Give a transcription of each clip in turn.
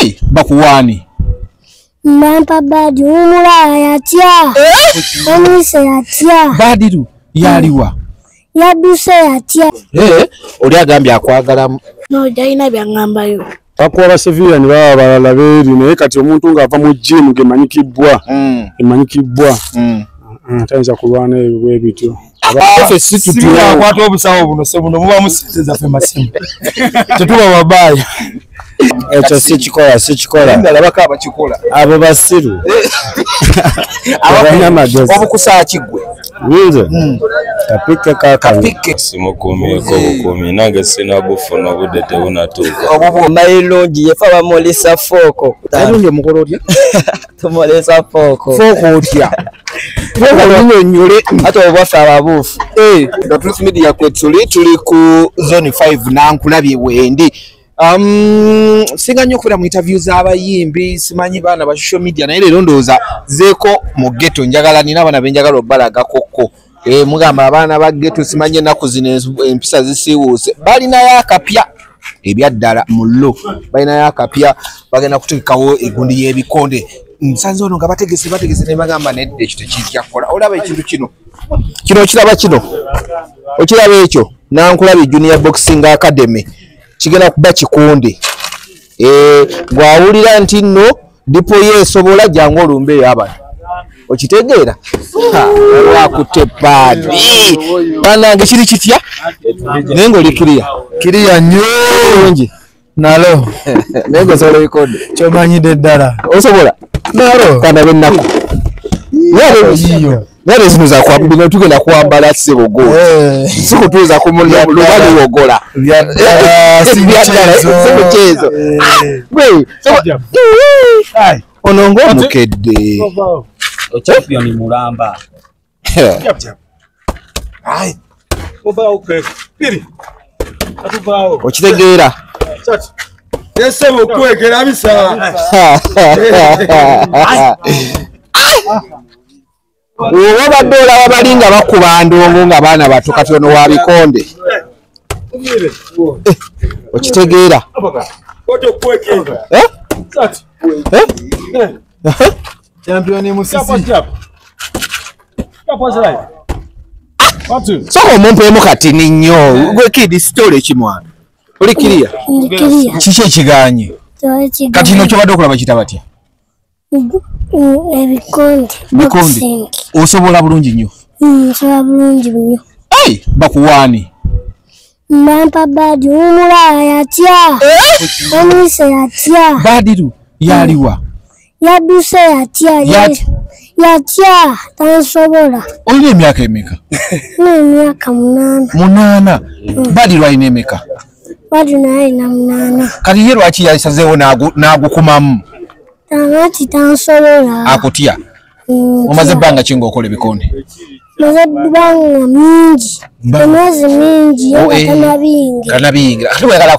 Hey, bakuwani. Mampa badi umula yatia. Omise yatia. Badiru yaliwa. Yaduse yatia. Oli agambye akwagala. No jaina byangamba yo. Pakuwa basevira ni baba balala beri naye kati omuntu nga ava mu gym gemanyikibwa. Emanyikibwa. Tayinza kulwana ebyo bityo. Abafe situtula akwata obusawo buno se buno muba musiteza fe masimu. Tetuba babaya. Echo sichikola. Ndala bakaba chikola. Abo basiru. Abanyamadozi. Obukusa kigwe. Winze. Kapike. Simukumi ko bukumi nange sina bufuna budete bunatuka. Obubu mailongi yefa bamolesa foko. Alunge mukolotya. Tumolesa foko. Foko otya. Foko nyole ate obafa ababufu. The Truth Media kwetuli tuli ku zone 5 nankulabye wendi. Singa nnyo okubera mu interviews abayimbi simanyi baana ba social media naye leero ndowooza zeeko mu ghetto njagala nina abaana benjagala obalagakokko mugamba abaana ba ghetto simanyi ennaku zino empisa zisiiwuuse balinayo akapya ebyaddala mu lo balinayo akapya bagenda kuteekawo egundi y'ebikonde nsanze ono nga bategese ne bagamba nedde ekyo tekiryakola olaba ekintu kino okiraba kino okiraba ekyo nankulabye Junior Boxing Academy kigenda kuba kikonde bwawulira nti nno dipo yeesobola jangu olumbe abantu okitegeera wakutte paadi banange kiri kitya naye ng'oli kiriya nnyo bulungi nalo naye ng'osobola ebikonde Kyomanyidde ddala osobola nalo kana b'ennaku Nare zino za kwambina tugenda kwambala sebogo. Sikutuza kumulya lubali wogola. Simuchezo. Wewe. Onongo mukedde. Champion mulamba. Ai. Oba okay. Piri. Atubao. Okitegeera. Yesebo kwegera bisala. Wabadde olaba balinga bakuba ndongo nga baana bato kati ono wa bikonde. Okitegeera. Champion musisi. Soko mumpemu kati ninyo. Gwe kidi story kimwana. Oli kiriya? Kiki ekiganye? Kati no kyobadde okulaba kitabati. Bikonde. Osobola bulungi nnyo. Osobola bulungi nnyo. Hey, bakuwani. Mampa badi umula yatia. Omise yatia. Badiru yaliwa. Yaduse yatia. Yatia tansobola. Olina emyaka emeka? Emyaka 8. Badiru alina emeka? Badiru alina 8. Kati ye lwaki yasazeewo n'agukumamu? Tanati tansobola. Akutya. Omaze bbanga ki ng'okola ebikonde? Maze bbanga mingi. Emyezi mingi tanabiyingira. Ate wegala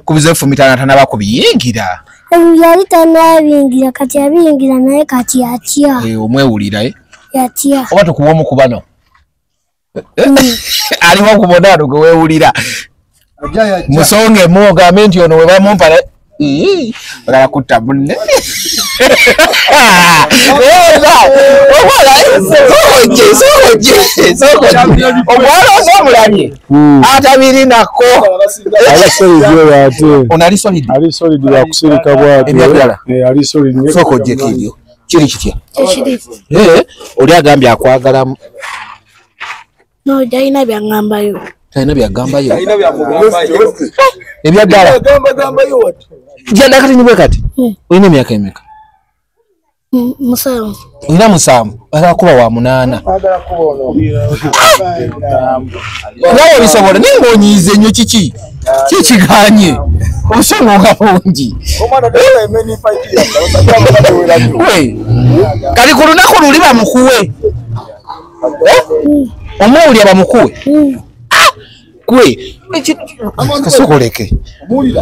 kubizeefu mitana tanaba kubiyingira. Yali tanabiyingira kati abiyingira naye kati yatya. Omwewulira yatya. Oba tukuwa omu ku bano. Aliwo ku bonaano gwe weewulira. Musonge muogambe nti ono we bamumpa Ogala kutta munne. Omwana osomulabye atabiri nako onali solid ali solid ya kusirika bwatu ali solid soko je kibyo kiri kitya oli agambye akwagala no jaina byangamba yo taina byagambayo ebyagala gamba Jenda kati nibwe kati. Oyina emyaka emeka? 7. Oyina 7. Ala kuba wa 8. agala kubono Nawe bisobola ningonyize nnyo kiki? Kikiganye. Osonga bungi. omwana dala emeni fight ya we. Kali ku lunaku luli bamukuwe. Omwuli abamukuwe. Kwe kasokoleke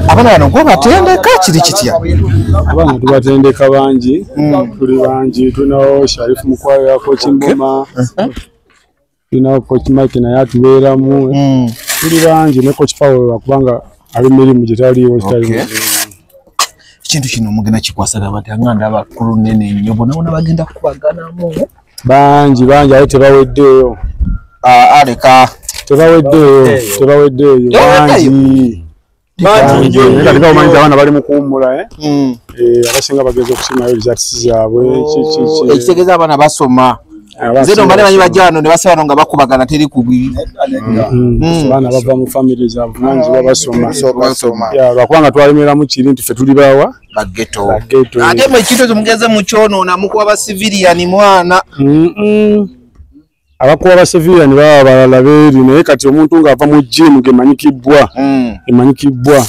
abana bano ngo batendeka kiri kitya abana tubatendeka bangi tuli bangi tunawo Sharifu Mukwayo yako Kimboma tunawo Coach Mike na yatubeeramu tuli bangi ne Coach Paul akubanga ali mirimu gitaliwo kitali Kintu kino mugenda kikwasala batanga ndaba kulu nene nnyo bona bagenda kubaganamu bangi ate tebaweddeeyo aleka tebaweddeeyo bangi katika omanyi abaana bali mu kuwummula abasinga bageza okusimayo ebizatisi zaabwe ekitegeeza abaana basoma Zedo mbale banyi bajja wano ne basaba nga bakubagana teri kubiri. Bana bava mu family za bunanzi babasoma. Ya bakwanga twalimira mu kiri nti fe tuli bawa bageto. Ate mu kito zomugeze mu kyono na mukuwa ba civilian mwana. Abakuwa ba civilian baba balala beri naye kati omuntu nga ava mu gym gemanyikibwa. Emanyikibwa.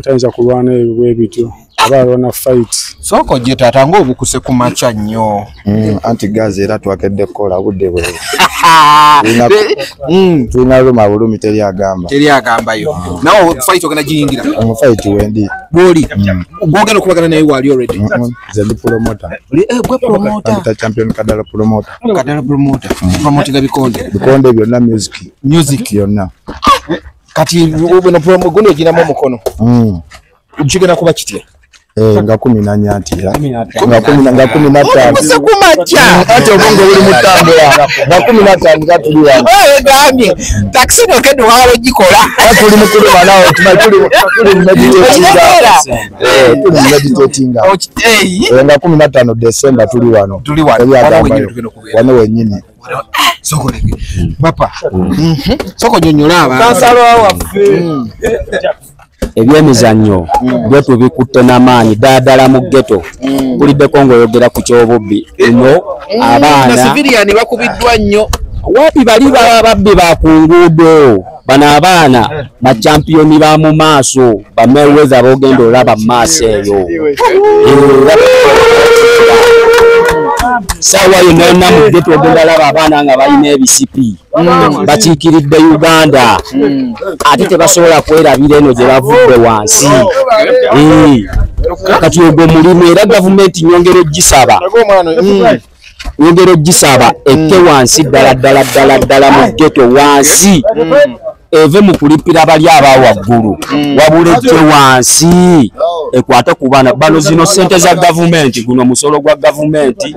Tanza kulwana ebwe bityo. Abalona fight. Soko je tatango obukuse ku macha nnyo. Anti gaze era twakedde kola budde bwe. Tuna luma bulumi teri agamba yo. Nawo fight ogenda jiyingira. Fight wendi. Boli. Ogogenda kubagana naye wali already. Zendi promoter. Gwe promoter. Anta champion kadala promoter. Promoter ga bikonde. Bikonde byonna music yonna. Kati ubona promo guno ejina mu mukono. Ujigena kuba kitya. Nga 14 ati ya. Nga 15. Kusa kumacha. Ati obongo buli mutambula. Nga 15 gatuli wano. Gambye. Taxi no kedo walo jikola. Tuli mukuru banawo tuli meditating. Nga 15 December tuli wano. Wano wenyini. Soko leke. Papa. Soko nyonyola aba. Kansalo waffe. Ebyemizannyo byetu bikutte n'amaanyi ddala mu ghetto kuliddeko ng'oyogera ku kyobubbi eno abaana civilian bakubiddwa nnyo wapi bali babbi ba ku nguudo bano abaana bachampiyoni ba mu maaso bameweza bogenda olaba mu maaso eyo sawa yonna mu ghetto ogenda laba abaana nga balina ebisipi bakiikiridde Uganda ate tebasobola kwerabira eno gye bavudde wansi kati ogwo mulimu era gavumenti nyongera ogisaba ekke wansi ddala mu ghetto wansi eve mu kulipira bali aba waggulu wabula ejje wansi ekwate ku bana bano zino sente za gavumenti guno musolo gwa gavumenti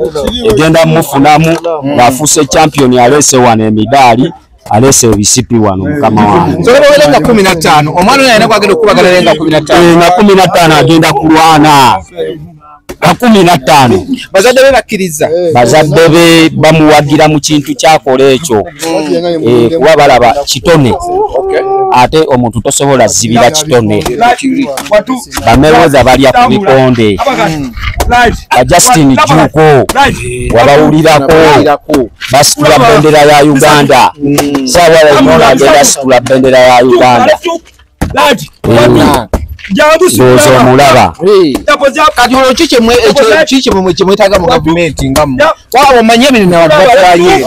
egenda mufunamu bafuuse champion alese wano emidaali alese ebisipi wano mukama wange so welenga 15 omwana oyo ayina kwagenda okubagala lenga 15 na 15 agenda kulwana 15 bazadde be bakkiriza bazadde be bamuwagira mu kintu kyakola ekyo kuba balaba kitone ate omuntu tosobola zibira kitone bamewoza balya ku bikonde Justin Juko wabawulirako basitula bendera ya Uganda sawa yona agenda situla bendera ya Uganda Dozo mulaba kati olwo kiki mwetaga mu gavumenti ngamu waba omanye bino nabatwaye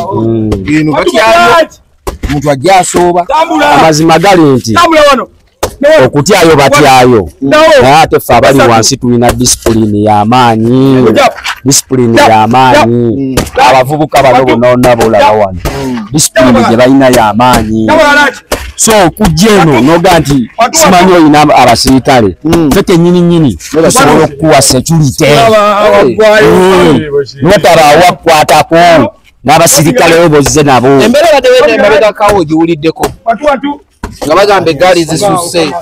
bino batyayo omuntu ajja asooba amazima gali nti okutyayo batyayo naye ate ffe abali wansi tulina disipulini y'amaanyi abavubuka bano bonna bolaba wano disipulini gye balina y'amaanyi so kujja eno noga nti simanyi olina abasirikale fe kennyini osobola okukuwa security notabaawa kukwatako n'abasirikale we bozze nabo embeera badde wenda emabega kawo giwuliddeko nga bagamba eggaali zisusse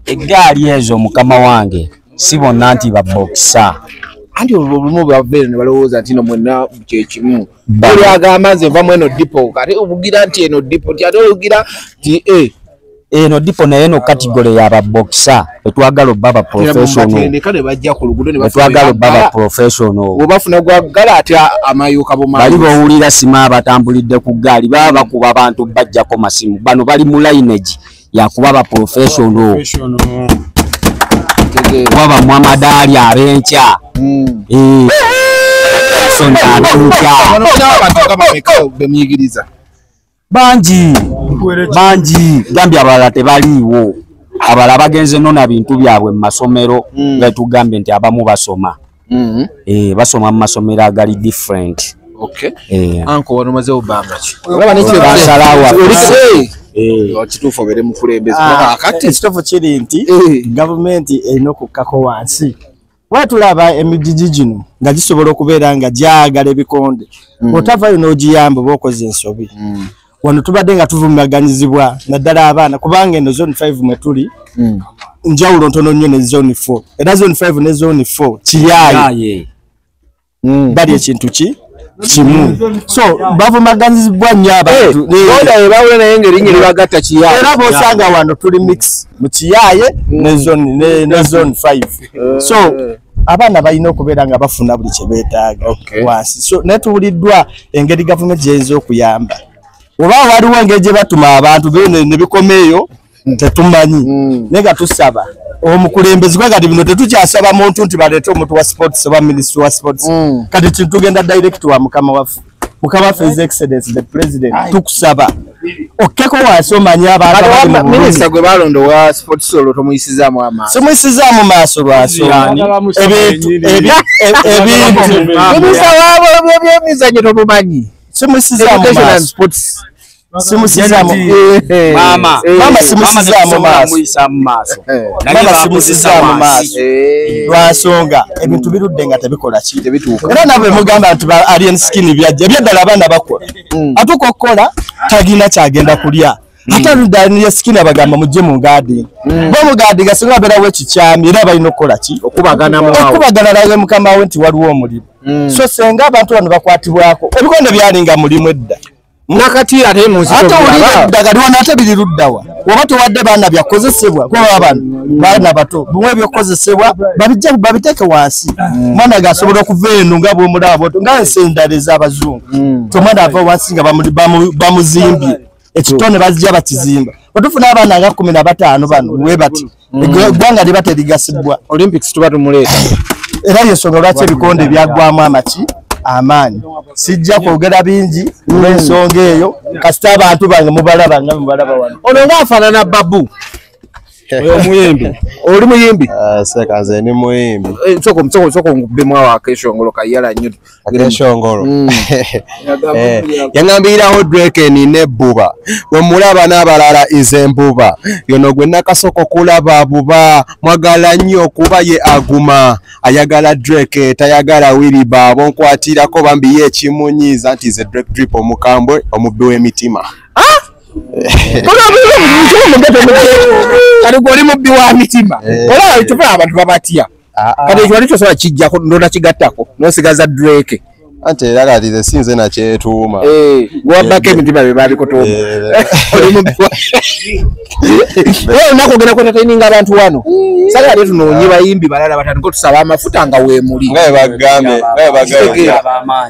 eggaali ezo mukama wange si bonna nti babokisa anti olumu baveera ne balowooza nti no mwenna kyekimu oli agamba nze nvamu eno dipo kati obugira nti eno dipo ti ate olugira ti eno dipo naye no kategole y'ababokisa etwagala obba professional obafuna gwagala ati amayuka bali bawulira sima abatambulidde ku ggaali baba bakuba abantu bajjako masimu bano bali mu lineage yakuba ba professional waba mu amadaali ab'enkya bangi gambye abalala tebaliiwo abalala bagenze nona bintu byabwe mu masomero nga tugambye nti abamu basoma basoma mu masomero agali different kituufu obeere mukulembeze kati ekituufu kiri nti gavumenti erina okukkako wansi watulaba emijiji gino nga gisobola okubeera nga gyagala ebikonde otavayo n'ogiyamba oba okoze ensobi wano tubadde nga tuvumaganyizibwa naddala abaana kubanga eno zone 5 mwe tuli njawulo ntono nnyo ne zone 4 era zone 5 ne zone 4 kiyaye bali ekintu kimu so bavumaganyizibwa nnyo abantu bawule naye ng'erinnya libagatta kiyaye era bosanga wano tuli mix mu kiyaye ne zone 5 so abaana balina okubeera nga bafuna buli kye beetaaga wansi so naye tuwuliddwa engeri gavumenti gyeyinza okuyamba oba waliwo engeri gye batuma abantu ne bikomeeyo tetumanyi naye nga tusaba omukulembezi gwe kati bino tetukyasaba muntu nti baleete omuntu wa sports oba minisitule wa sports kati kintu tugenda direct wa mukama waffe his excellence the president tukusaba okkeko wansi omanye abantu minisita gwe balondo wa sports olwo tomuyisizaamu amaaso simuyisizaamu maaso lwansonga ebintu minisita waabo byemizannyo tomumanyi simuyisizaamu maaso simusizaamu mama simusizaamu maaso lwansonga ebintu birudde nga tebikola ki era nabwe mugamba nti alien skin byajja byaddala abaana bakola atukokkola tagina kyagenda kulya ate ludaniye skin abagamba mujje mu ngaadi bo mu ngaadi gasinga abeerawo ekikyami era balina okukola ki okubagana naye mukama we nti waliwo omuliro so senga abantu bano bakwatibwako ebikonde byalinga mulimu edda nakati ate muziddagaliwana ate biri luddawa oba towadde baana byakozesebwa kuba abantu baana bato bimwe byokozesebwa babiteeke wansi mwana gasobola okuva eno nga bwomulaba nga ensendala ez'abazungu tomwana ava wansi nga bamuzimbye ekitone bazija bakizimba otufuna abaana nga 15 bano we bati eggwanga liba terigasibwa olympics tuba tumuleeta era yensonga lwaki ebikonde byagwamu amaanyi sijja kwogera bingi olw'ensonga eyo kasita abantu bange mubalaba wano ono ngaafaanana babu omuyimbi oli muyimbi sekanze ni muyimbi soko nkubemu awo akeshongolo kayala nnyo akeshongolo yangambiraho Drake nina ebbuba wemulaba n'abalala izembuba yono gwe nakasoko kulaba buba mwagala nnyo kuba ye aguma ayagala Drake tayagala wiriba abonkwatirako bambiye ekimunyiza nti ze Drake drip omukambwe omubbi w'emitima kati gwoli mubbi wa mitima olaba tuva abantu babatya kati ekyo wali kyosobola kijjako ndona kigattako n'osigaza Drake ante era kati ze sinze nakyetuuma gwabbako emitima bye baaliko oli mubbi olunaku ogenda kwetataininga abantu wano sala ate tunoonye bayimbi balala batandika otusaba amafuta nga weemuli nga webagambe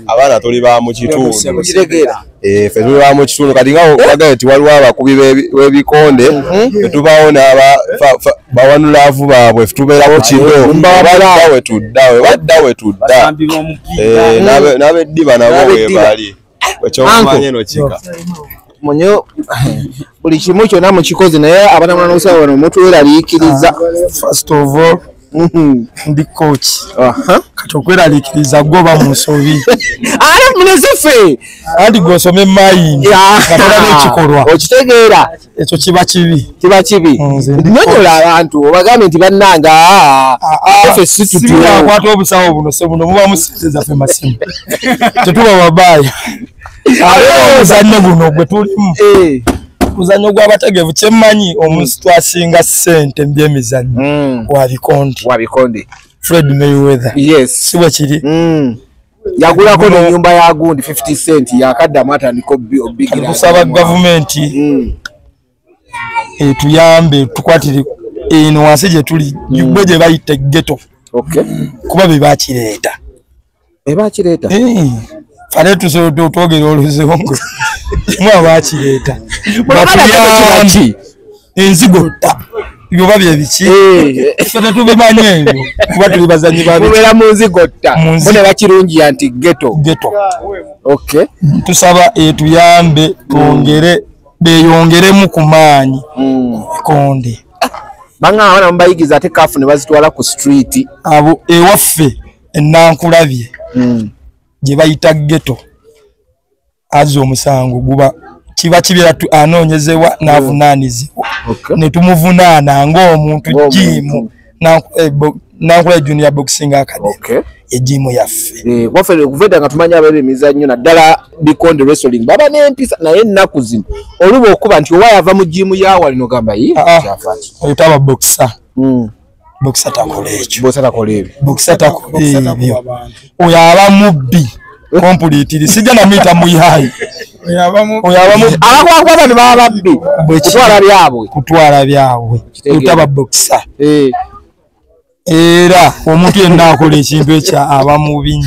abaana tuli ba mu kitundu ffe tuli ba mu kitundu kati nga wagaye ti waliwo abakubi b'ebikonde tetubawo bawanulaavu baabwe ffe tubeera ku kido wadda we tudda n'abeddiba nabo weebali ekyokumanya eno kika munyo buli kimu kyonna mukikozi naye abatamula n'okusaba bano mutweraliikiriza first of all ndi coach kati okweraliikiriza goba mu nsobi ale munezeffe andi gwosome mayini katera n'ekikolwa okitegeera ekyo kiba kibi nyonyola abantu obagambe nti bannanga ffe situtukwata obusawo buno se buno muba musiteza ffe masimu tetuba babaaya omuzannyo guno gwe tulimu muzannyo gw'abategeevu kyemmanyi omuntu twasinga ssente byemizannyo wa bikonde Fred Mayweather si bwe kiri yagulako n'ennyumba ya gundi 50 cent yakaddamu atandika obigira kusaba gavumenti etuyambe tukwatire eno wansi gye tuli gwe gye bayita ghetto kuba bebakireeta fane twogera oluzongo mwabakireeta batuyambi enzigotta byoba byebiki fene tubimanyi ebyo kuba tuli bazanyi babeera mu nzigotta ne bakirungiya nti ghetto tusaba etuyambe beyongeremu ku maanyi ebikonde banga abana mubayigiza ate kafu ne bazitwala ku street abo ewaffe Enankulabye gye bayita ghetto azi omusango guba kiba kibira anoonyezewa n'avunaanizibwa ne tumuvunaana ng'omuntu jimu Nankula Junior Boxing Academy ejimu yaffe waffe kuveda nga tumanya abaire emizannyo naddala bikonde wrestling baba n'empisa naye ennaku zino oluba okuba nti owa yava mu jimu yawa lino gamba oyo taba boxer boxer takola ekyo boxer takola ebyo oyo aba mubbi completely sijja namuyita muyihayi abakwakwaza ne baba babbi kutwala byabwe oyo taba boxer era omuntu yenna akola ekintu ekyo aba mubi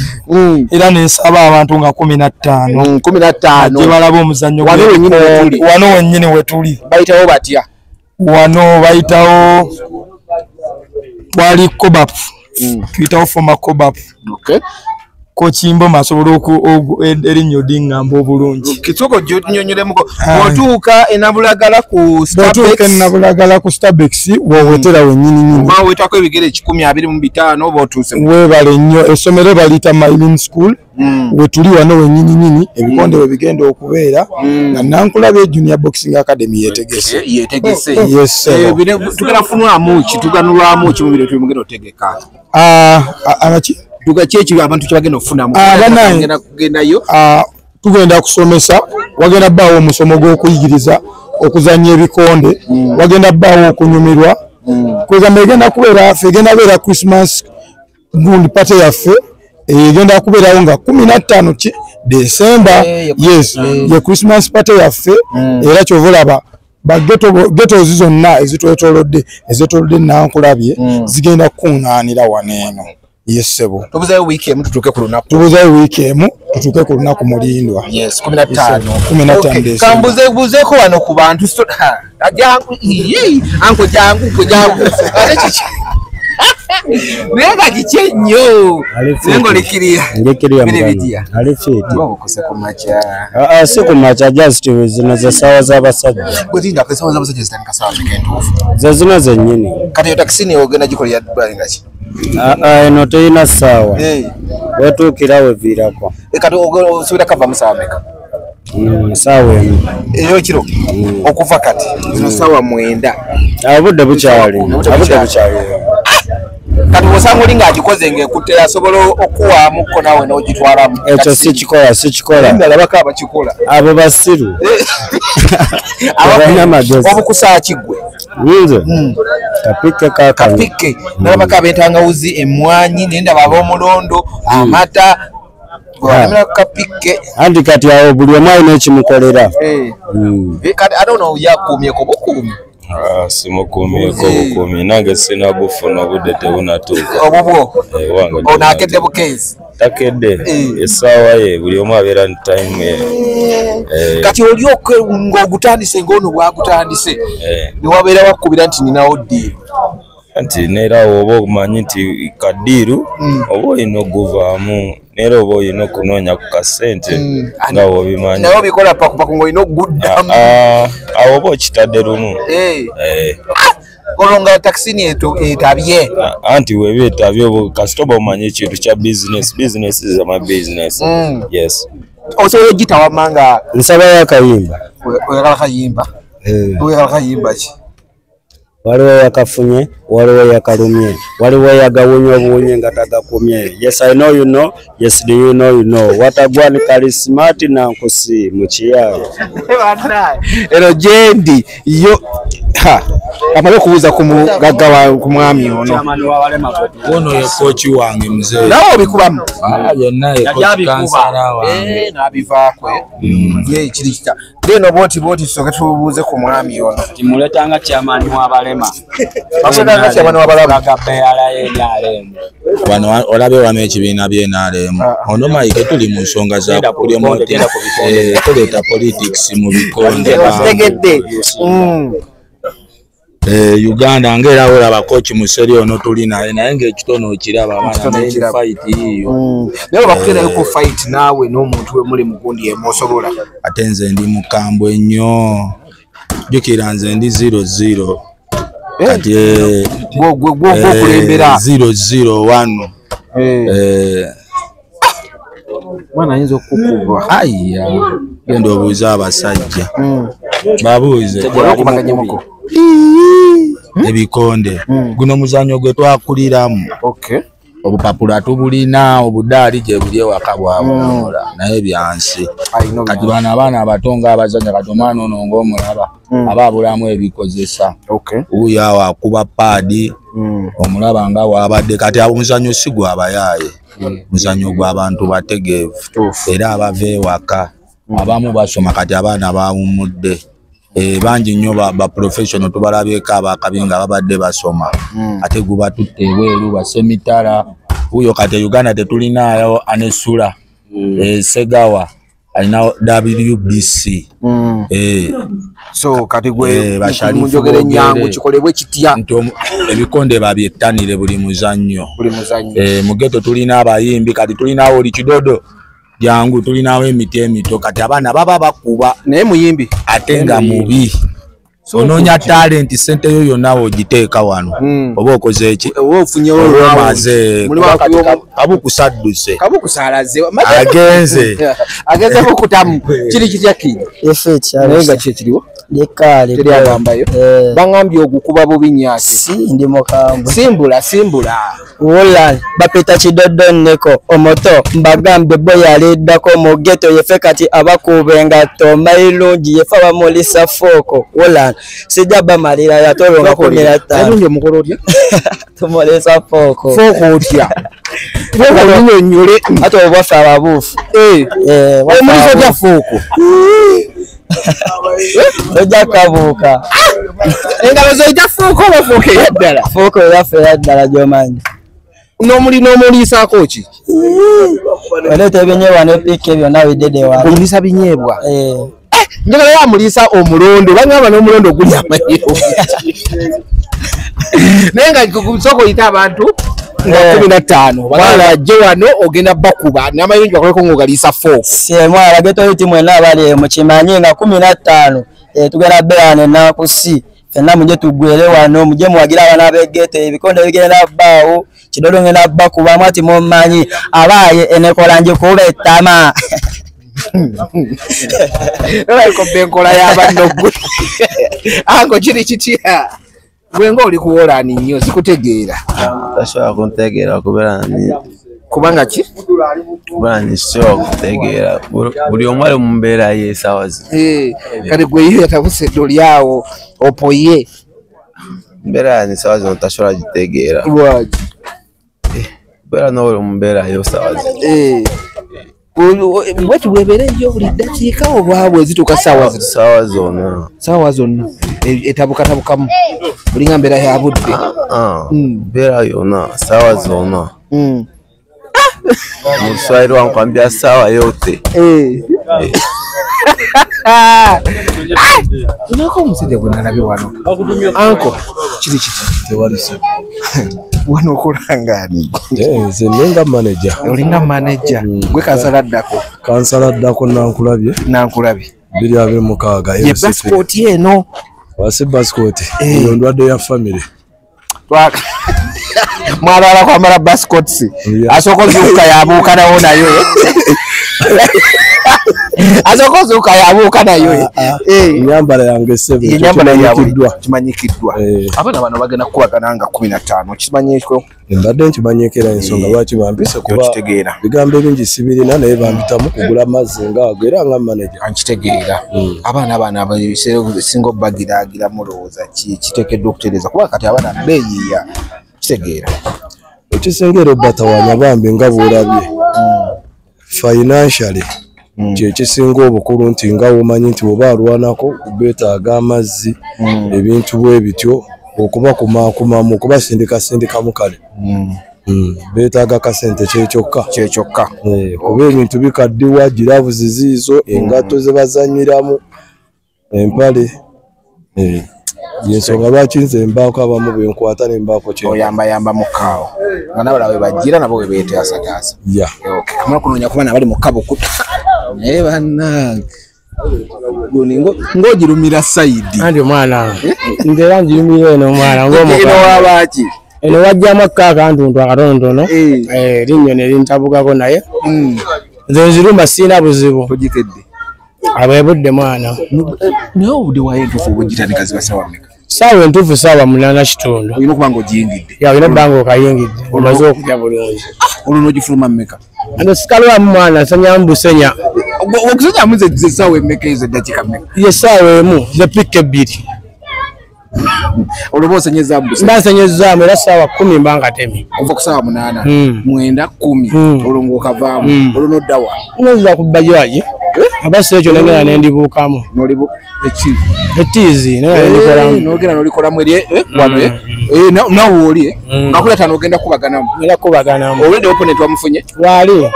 era nensaba abantu nga 15 gye balaba omuzannyo wano wennyini wetuli bayitawo batya wano bayitawo wali Kobap tuyitawo former Kobap Kochimbo masobola erinnya odingamba obulungi kitoko gyonyonyolemuko otuuka enabulagala ku Starbex wowetera wennyini wetako ebigere 125 oba otuuse webale nnyo essomero baliyita Mailing School wetuli wano wennyini ebikonde we bigenda okubeera nga Nankula Junior Boxing Academy yetegese yes tugafunwamu kituganulwamu kimubire tumugenda otegeka abaki tugachechi abantu kyabagenda okufunamu bagenda kugendayo tugenda kusomesa wagenda bawo omusomo gw'okuyigiriza okuzanya ebikonde wagenda bawo okunyumirwa kweza megenda kubeera ffe egenda beera Christmas gundi party yaffe egenda kubeerawo nga 15 December yes ye Christmas party yaffe era kyovulaba bageto zonna ezitwetolodde Nankulabye zigenda kuŋŋaanira waneeno yesebo tubuzayo weekend tutuke ku lunaku tutuke ku lunaku mulindwa yes 15 kambuzeeko wano ku bantu anko jangu Nega kichenyo Nengo likiria mbana Alifiti siku macha just zinaza sawa z'abasajja Kutinda kwa sawa z'abasajja zitanika sawa mkendu zazina zenyini Kati yotakisini ogena jikoli ya Dubai ngachi eno teina sawa wetuukirawe virako Kati subira kava musawa meka sawa eyo kiro okuva kati zino sawa mwenda abudde bukyali Kati osanga olinga agikoze ngekutte asobola okuwaamuko nawe n'ogitwalamu ekyo sikikola ndalabako abakikola abo basiru obukusaa kiggwe nze kapike ndalabako ab'entangawuzi emmwanyi nendaba ab'omulondo amata kapike anti kati awo buli omu alina ekimukolera kati ate ono yakuumyeko bukuumi simukuumyeko bukuumi nange sinabufuna obudde tebunatuuka obubwo ono akedde bukeezi takedde essaawa ye buli omu abeera ni time ye kati oli ng'ogutandise ng'ono bwagutandise ne wabeera wakkubira nti ninawo ddiiru anti neera oba omanyi nti kaddiiru oba olina okuvaamu neera oba olina okunoonya ku kasente nga wobimanyi naye obikola pakupaku ng'olina okuguddamu awo oba okitadde lumu olonga takisini etabye anti weba etabye oba kasitoba omanyi ekintu kya business is my business yes osobola ogita wammanga nsabayo akayimba oyagala kayimba ki waliwo yakafunye waliwo yakalumye waliwo yagawunye obuwunye nga tagakumye yes I know you know yes do you know watagwani charismatic Nankusi mukiyayo ero jendi yo amalo kubuza ku mwami ono ye kochi wange mzee nawo obikubamu yonna ye kochi kansala wange nabivaako ye kirikita leno boti soke tubuuze ku mwami ono timuletanga chairman w'abalema bakwetanga chairman w'abalema wano olabe wano ekibiina by'NRM ono maike tuli mu nsonga za kuleeta politics mu bikonde Uganda ngera olaba coach museri ono tuli naye ng'ekitono okiraba abaana fight iyo naye bakukerayo ku fight naawe n'omuntu we muli mugundi emosobola ate nze ndi mukambwe ennyo jukira nze ndi 0-0 kati gwokulembera 0-0-1 mwana ayinza okukuba aya genda obuuza abasajja babuuze ebikonde guno muzanyo gwe twakuliramu obupapula tubulina obudaali gye buli ewaka bwabula naye byansi kati bano abaana abatonga abazanya kati omwana ono ng'omulaba aba abulamu ebikozesa wuyo awo akuba paadi omulaba nga waabadde kati omuzanyo si gwabayaaye muzanyo gw'abantu bategeevu era abava ewaka abamu basoma kati abaana bawummudde bangi nnyo ba professional tubalabyeko abakabi nga babadde basoma ate guba tutte ebweru basemitala wuyo kati Uganda tetulinaayo anesula Segawa alina WBC so kati gwe munjogere nyangu kikolebwe kitya ebikonde babyettanire buli muzannyo mu ghetto tulina abayimbi kati tulinawo oli kidodo jangu tulinawo emiti emito kati abaana baba bakuba naye muyimbi ate nga mubi onoonya talent sente yo yonna ogiteeka wano oba okoze eki oba ofunyewo maze kabukusadduse agenze okutamu kiri kitya kiri naye nga kyekiriwo teri abambayo baŋambye ogukuba bubi nyaate ndi mukambwe simbula wola bapeta kidodo nneko omoto mbagambye bo yaliddako mu ghetto yefe kati abakuba engatto mayirungi yefe abamulisa fooko wola sijja bamalira yatolonga 15 tumulisa fooko otya nyonyole ate obafe ababuufu omulisa otya fooko tojja kabuuka engalo zoyita fooko oba fooko eyaddala fooko eyaffe eyaddala gyomanyi n'omuliisaako ki oleeta ebinyeebwa nepika byonna biddedewa omulisa binyeebwa njagala yamuliisa omulondo bagamba n'omulondo guli amayiro naye nga kusooka oyita abantu nga 15 bagala ajje wano ogenda bakuba n'amayinji bakoleko ng'ogaliisa 4 semwala getoyiti mwenna abali mukimanyi nga 15 tugenda beerane ennakusi fenna mujje tugwere wano mujje muwagira abaana b'eggeto ebikonde bigenda bbaawo kidodo ngenda bakubamu ati mumanyi abaaye enekola njikuba ettama nolaikoba enkola y'abanno gwe ango kiri kitya gwenga oli kuwolani nnyo sikutegeera tasobola kuntegeera kubanga ki kubanga nsisobola kutegeera buli omu ali mu mbeera ye esaawa zino kati gwe iyo yatabuse eddoli awo opoye mbeera yange esaawa zino tasobola gitegeera beera n'oli mu mbeera yo esaawa zino bweti bwebeera eyo buli ddakiika oba bwezituuka saawa zonna etabukatabukamu bulinga mbeera ya budde mbeera yonna saawa zonna mu Kiswahili wankwambia saawa yote unako omusajja gwe nalabye wano anko kiri kiti tewalise wano okulangani nze nenga manager olinga manager gwe kansaladdako nankulabye 226 ye passport eno wase passport eyo ndwadde ya family mwalala kwambala bascots asooka ozuuka yabuuka nawo nayo asooka ozuuka yabuuka nayo enyambala yange kimanyikiddwa abaana bano bagenda kukubagana nga 15 kimanyiiko mbadde nkimanyikira ensonga lwaki bampise kuba bigambo ebingi sibirina naye bampitamu kugula mazzi ngaago era nga manager ankitegeera abaana singa obagiraagira mulowooza kiteekeddwa okutereeza kuba kati abaana beeyiiya kitegeera ekisengera obbatawanya bambi nga bwolabye financially kyekisinga obukulu nti nga womanyi nti oba alwanako beetaaga amazzi ebintu bwe bityo okuba kumakumamu okubasindikamu kale beetaaga akasente kyekyoka kuba ebintu bikaddiwa giravuzi ziizo engatto ze bazanyiramu empale yensonga lwaki nze mbaako abamu benkwata nembaako oyambayamba mu kaawo nga nabala we bajjira nabo we beetaasataasa kamala kunoonya kuba nabali mu kabo naye bannange ng'ogirumira sayidi anti omwana nteera njirumira eno omwana ng'omwabaki eno wajjamu akantuntu akatontono linnyo ne lintabukako naye nze nzirumba sirina buzibu abwebudde mwana naye obudde wayo entuufu obwegitandika ziba sawa mmeka? saawa entuufu saawa 8:30 olina okuba nga ogiyingidde olina okuba nga okayingidde omaze okulya bulungi olwo n'ogifuluma mmeka? ano sikalwamu mwana sanyamu busenya okusenyamu ze saawa emmeka ezo eddakiika mmeka? ye saawa emu ze pika 2 olwo bosenyezaamu busa? mbasenyezaamu era saawa 10 mba nga temi kuva ku saawa 8 9 10 olwo ng'okavaamu olwo n'oddawa nozza ku bajaji abasi ekyo nengera nendibuukamu etiizi nogenda nolikolamu wano nawe oli nga kuleta nogenda kubaganamu olwedde opponent wamufunye waali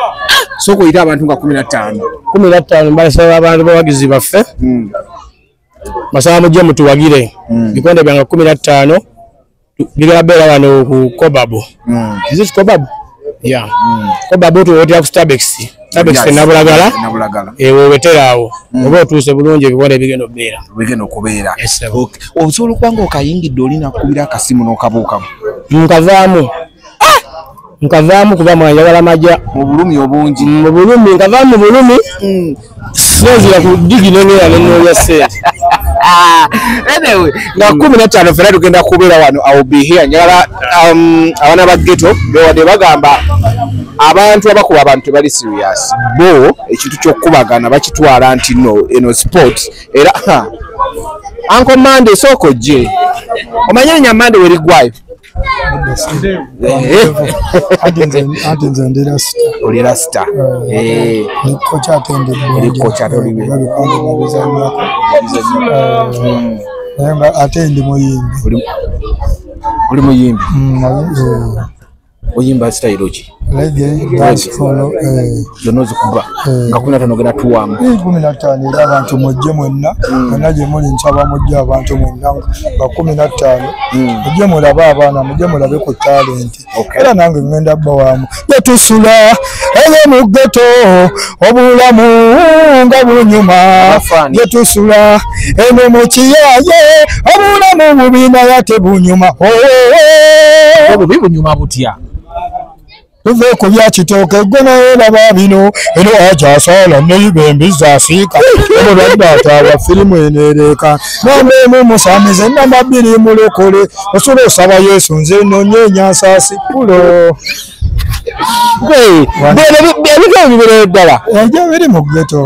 sooka oyita abantu nga 15 mbasaba abantu bawagizi baffe basaba mujje mutuwagire bikonde byanga 15 bigala beera wano ku Kobabu is it Kobabu? Yeah Kobabu tuwotera ku Starbex nabulagala weweteraawo oba otuuse bulungi ebikonde bigenda okubeera osobola okuba nga okayingidde oli nakubira akasimu n'okabuukamu nkavaamu kuba mwanjagala majja mu bulumi obungi mu bulumi nkavaamu mu bulumi sinozira ku digi nengera nenooya sente anyway nga 15 fena tugenda kubeera wano I will be here njagala abaana ba ghetto bewadde bagamba abantu abakuba abantu tebali serious bo ekintu ky'okubagana bakitwala nti eno sport era Uncle Mande soko je omanye nyamande werigwayo atenze ndira sita oli rasta kocha atende kocha atende atende muyimbi oli muyimbi oyimba style ki reggae dance follow zonozo kuba nga 15 gena tuwamu 15 era abantu mujje mwenna mwenna gye muli nsaba mujje abantu mwenna nga 15 mujje mulabe abaana mujje mulabe ku talent era nange ngenda bba wamu yetusula eyo mu ghetto obulamu nga bunyuma yetusula eno mu kiyaye obulamu bubina yate bunyuma obubi bunyuma butya tuve ku byakitooke gwe naye laba bino eno akyasala neyibembiza Afrika omulwadde ataawa firimu enereeka nambeemu musamize namba 2 mulokole osobola osaba Yesu nze nonyeenya nsaasi kulo ebigabo bibere ddala egyo biri mu ghetto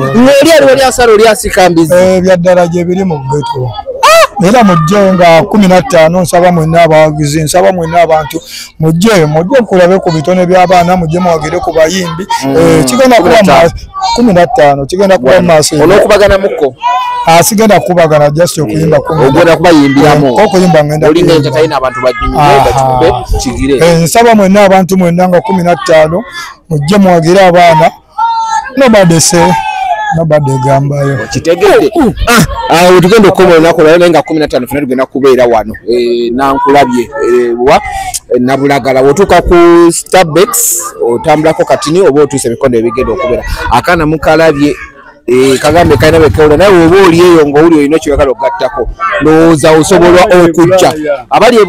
oli asala oli asikambizi ebyaddala gye biri mu ghetto era mujje nga 15 nsaba mwenna abawagizi nsaba mwenna abantu mujje kulabe ku bitone by'abaana mujje muwagire ku bayimbi kigenda kuba 15 kigenda kuba maaso olwokubagana mukko asigenda kubagana just okuyimba ogenda kubayimbiramu okuyimba ngenda oli entertain abantu bajjumbe kigire nsaba mwenna abantu mwenna nga 15 mujje muwagire abaana nobody gambayo kitegedde awo tugenda okukola olunaku lwalero nga 15 fena tugenda kubeera wano nankulabye wa nabulagala wotuuka ku Starbex otambulako katini oba otuuse ebikondo ebigenda okubeera akaana mukalabye kagambe kalina bekawula naye oba oli eyo ngaowuli olina kyeyagala okugattako ndowooza osobola okujja abali e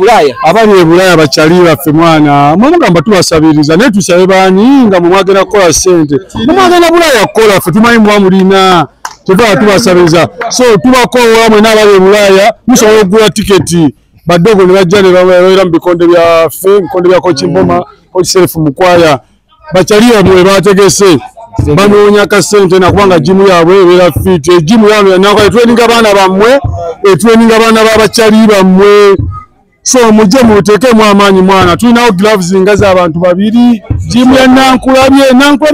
Bulaaya bakyali baffe mwana mwamugamba tubasabiriza naye tusabe baani nga mwagenda kukola ssente mwagenda Bulaaya kukola ffe tumanyi mwamulina tetwala tubasabiriza so tubakoowola mwena abali e Bulaaya musobola okugula tiketi baddogo ne bajja ne babeera mu bikonde byaffe ebikonde bya Kochimboma Kochiself Mukwaya bakyali bamwe bategese banoonya kasente nakubanga jimu yaabwe ebeera fit ejimu yano yanakwa etweninga baana bammwe etweninga baana babakyali bammwe so mujje muteekemu amaanyi mwana tulinawo gloves nga z'abantu babiri jimu ya nankulabye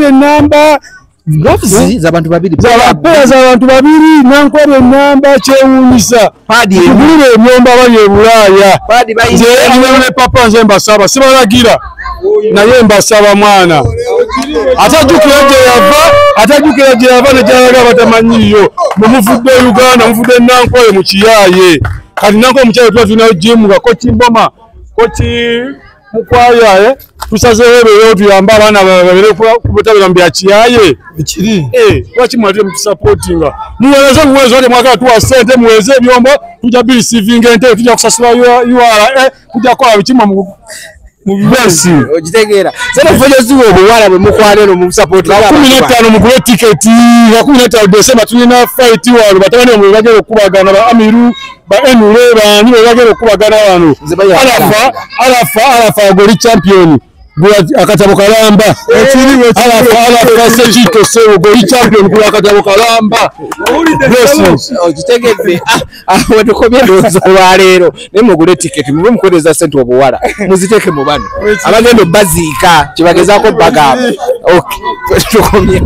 enamba gloves z'abantu babiri z'abantu babiri nankulabye enamba kyewuunyisa tugulire ebyomba bali e Bulaaya ne papa nze mbasaba sibalagira naye mbasaba mwana atajjukira gye yava nejalaga batamanyiyo mumufudde Uganda mufudde Nankwale mu kiyaaye kati Nankwale mu kiyaaye tuba tulinayo jimu nga Kochimboma Kochi Mukwaya tusazeewo ebeeyo tuyamba abaana babere kubutabira mu bya kiyaaye bikiri lwaki mwatire mutusapootinga muweereze muweezi wate mwagala tuwa ssente muweeze ebyombo tujja birisiivinga ente tujja kusasula URA tujja kukola bikima Yes. Ogitegeera. Sasa fojo ziwo obuwala bwe mukwanero mu support. 15 mugule ticket. 15 December tulina fight walo batabani mu bagero okubagana ba Amiru ba Enure ba niwe bagero okubagana wano. Alafa goli champion. Akatabo kalamba ala sechito sewo goli champion kula akatabo kalamba ogitegedde watukomye ndozo walero nemugule ticket mube mukoleza sente obuwala muziteke mu bano abagendo baziika kibagezaako baga okay tukomye